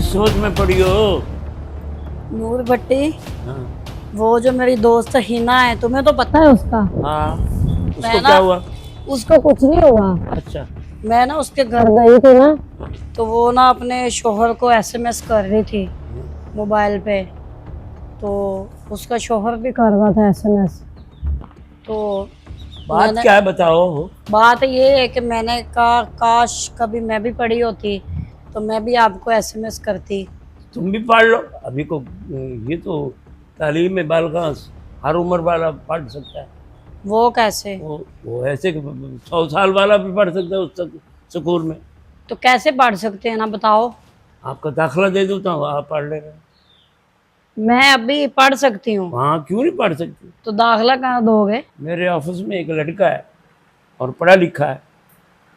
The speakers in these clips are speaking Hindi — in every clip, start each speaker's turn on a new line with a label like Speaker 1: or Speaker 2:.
Speaker 1: किस सोच में पड़ी हो?
Speaker 2: नूर भट्टी,
Speaker 1: हाँ।
Speaker 2: वो जो मेरी दोस्त हिना है, तुम्हें तो पता है उसका।
Speaker 1: हाँ, उसको
Speaker 2: मैं
Speaker 1: क्या
Speaker 2: ना,
Speaker 1: हुआ?
Speaker 2: उसको कुछ नहीं हुआ।
Speaker 1: अच्छा।
Speaker 2: मैं ना उसके घर गई थी ना, तो वो ना अपने शोहर को एसएमएस कर रही थी मोबाइल पे। तो उसका शोहर भी कर रहा था एसएमएस। तो
Speaker 1: बात क्या है बताओ?
Speaker 2: बात ये है कि मैंने कहा काश कभी मैं भी पढ़ी होती तो मैं भी आपको एसएमएस करती।
Speaker 1: तुम भी पढ़ लो अभी को। ये तो तालीम में बालगास हर उम्र वाला पढ़ सकता है।
Speaker 2: वो कैसे?
Speaker 1: वो ऐसे कि 100 साल वाला भी पढ़ सकता है उस तक स्कूल में।
Speaker 2: तो कैसे पढ़ सकते हैं ना, बताओ।
Speaker 1: आपका दाखिला दे देता हूँ, आप पढ़ लेना।
Speaker 2: मैं अभी पढ़ सकती हूँ?
Speaker 1: हाँ, क्यों नहीं पढ़ सकती?
Speaker 2: तो दाखिला कहाँ दोगे?
Speaker 1: मेरे ऑफिस में एक लड़का है और पढ़ा लिखा है,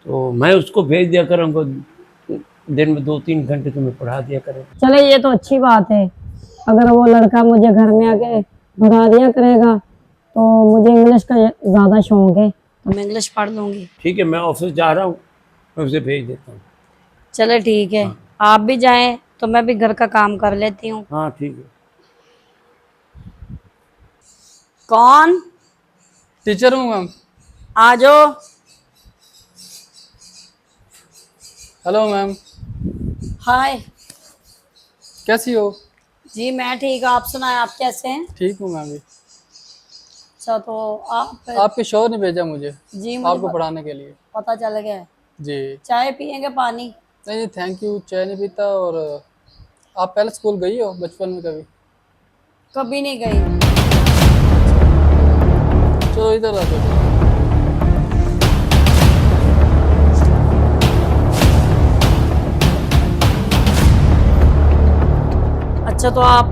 Speaker 1: तो मैं उसको भेज दिया करूँगा। दिन में 2-3 घंटे तुम्हें पढ़ा दिया करेगा।
Speaker 2: चले, ये तो अच्छी बात है। अगर वो लड़का मुझे घर में आके पढ़ा दिया करेगा तो मुझे इंग्लिश का ज़्यादा शौक है, तो मैं इंग्लिश पढ़ लूँगी।
Speaker 1: ठीक है, मैं ऑफिस जा रहा हूँ, मैं उसे भेज देता हूँ।
Speaker 2: चले ठीक है।
Speaker 1: हाँ।
Speaker 2: आप भी जाएं तो मैं भी घर का काम कर लेती हूँ।
Speaker 1: हाँ ठीक है।
Speaker 2: कौन?
Speaker 3: टीचर हूँ मैम।
Speaker 2: आ जाओ।
Speaker 3: हेलो मैम,
Speaker 2: हाय।
Speaker 3: कैसी हो?
Speaker 2: जी मैं ठीक, आप सुनाएं, आप कैसे हैं?
Speaker 3: ठीक हूँ मैम भी।
Speaker 2: अच्छा, तो आप?
Speaker 3: आपके शोहर ने भेजा मुझे
Speaker 2: जी
Speaker 3: आपको
Speaker 2: मुझे
Speaker 3: पढ़ाने के लिए।
Speaker 2: पता चल गया।
Speaker 3: जी।
Speaker 2: चाय पियेंगे, पानी?
Speaker 3: नहीं नहीं, थैंक यू, चाय नहीं पीता। और आप पहले स्कूल गई हो बचपन में कभी?
Speaker 2: कभी नहीं गई।
Speaker 3: चलो इधर आ जाओ।
Speaker 2: अच्छा, तो आप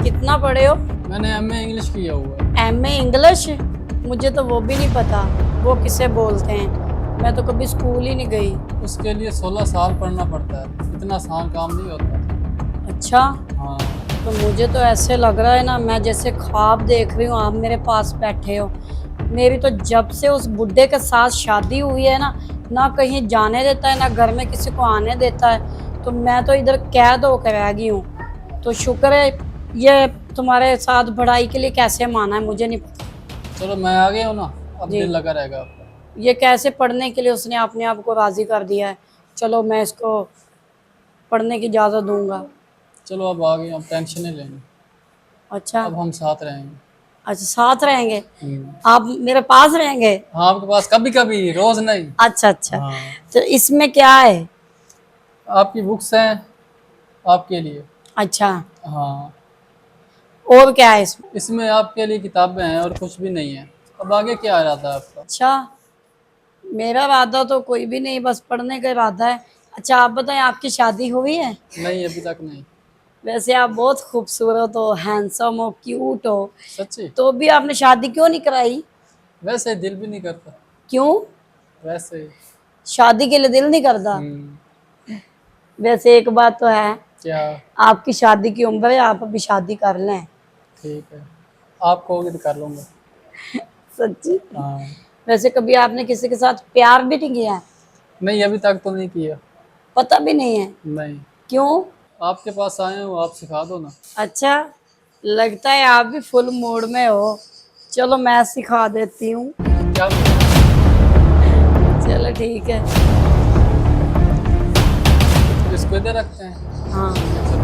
Speaker 2: कितना पढ़े हो?
Speaker 3: मैंने एमए इंग्लिश किया हुआ है।
Speaker 2: MA English? मुझे तो वो भी नहीं पता, वो किसे बोलते हैं। मैं तो कभी स्कूल ही नहीं गई।
Speaker 3: उसके लिए 16 साल पढ़ना पड़ता है, इतना आसान काम नहीं होता।
Speaker 2: अच्छा,
Speaker 3: हाँ।
Speaker 2: तो मुझे तो ऐसे लग रहा है ना, मैं जैसे ख्वाब देख रही हूँ, आप मेरे पास बैठे हो। मेरी तो जब से उस बुड्ढे के साथ शादी हुई है ना, ना कहीं जाने देता है, ना घर में किसी को आने देता है। तो मैं तो इधर कैद होकर रह गई हूँ। तो शुक्र है ये तुम्हारे साथ पढ़ाई के लिए कैसे माना है मुझे नहीं पता।
Speaker 3: चलो मैं आ गया हूँ ना, अब
Speaker 2: जी।
Speaker 3: दिल लगा रहेगा आपका।
Speaker 2: ये कैसे पढ़ने के लिए उसने अपने आप को राज़ी कर दिया है। चलो मैं इसको पढ़ने की इजाज़त दूंगा।
Speaker 3: चलो अब आ गए, अब टेंशन नहीं लेनी।
Speaker 2: अच्छा।
Speaker 3: अब हम साथ रहेंगे।
Speaker 2: अच्छा, साथ रहेंगे? आप मेरे पास रहेंगे?
Speaker 3: हाँ, आपके पास कभी कभी, रोज नहीं।
Speaker 2: अच्छा अच्छा।
Speaker 3: हाँ।
Speaker 2: तो इसमें क्या है?
Speaker 3: आपकी बुक्स हैं आपके लिए।
Speaker 2: अच्छा,
Speaker 3: हाँ,
Speaker 2: और क्या है इसमें?
Speaker 3: इसमें आपके लिए किताबें हैं और कुछ भी नहीं है। अब आगे क्या इरादा है आपका?
Speaker 2: अच्छा, मेरा इरादा तो कोई भी नहीं, बस पढ़ने का इरादा है। अच्छा, आप बताएं, आपकी शादी हुई है?
Speaker 3: नहीं, अभी तक नहीं।
Speaker 2: वैसे आप बहुत खूबसूरत हो, हैंडसम हो, क्यूट हो,
Speaker 3: सच्ची?
Speaker 2: तो भी आपने शादी क्यों नहीं कराई?
Speaker 3: वैसे दिल भी नहीं करता।
Speaker 2: क्यों?
Speaker 3: वैसे ही।
Speaker 2: शादी के लिए दिल नहीं करता?
Speaker 3: हम्म।
Speaker 2: वैसे एक बात तो है,
Speaker 3: क्या?
Speaker 2: आपकी शादी की उम्र है, आप अभी शादी कर लें।
Speaker 3: ठीक है, आप कहोगे तो कर लूँगा।
Speaker 2: सच्ची?
Speaker 3: हाँ।
Speaker 2: वैसे कभी आपने किसी के साथ प्यार भी नहीं किया है?
Speaker 3: नहीं, अभी तक तो नहीं किया।
Speaker 2: पता भी नहीं है?
Speaker 3: नहीं।
Speaker 2: क्यों?
Speaker 3: आपके पास आए हो, आप सिखा दो ना।
Speaker 2: अच्छा, लगता है आप भी फुल मूड में हो। चलो मैं सिखा देती हूँ।
Speaker 3: क्या?
Speaker 2: चलो ठीक है।
Speaker 3: इसको इधर रखते हैं।
Speaker 2: हाँ।
Speaker 3: चलो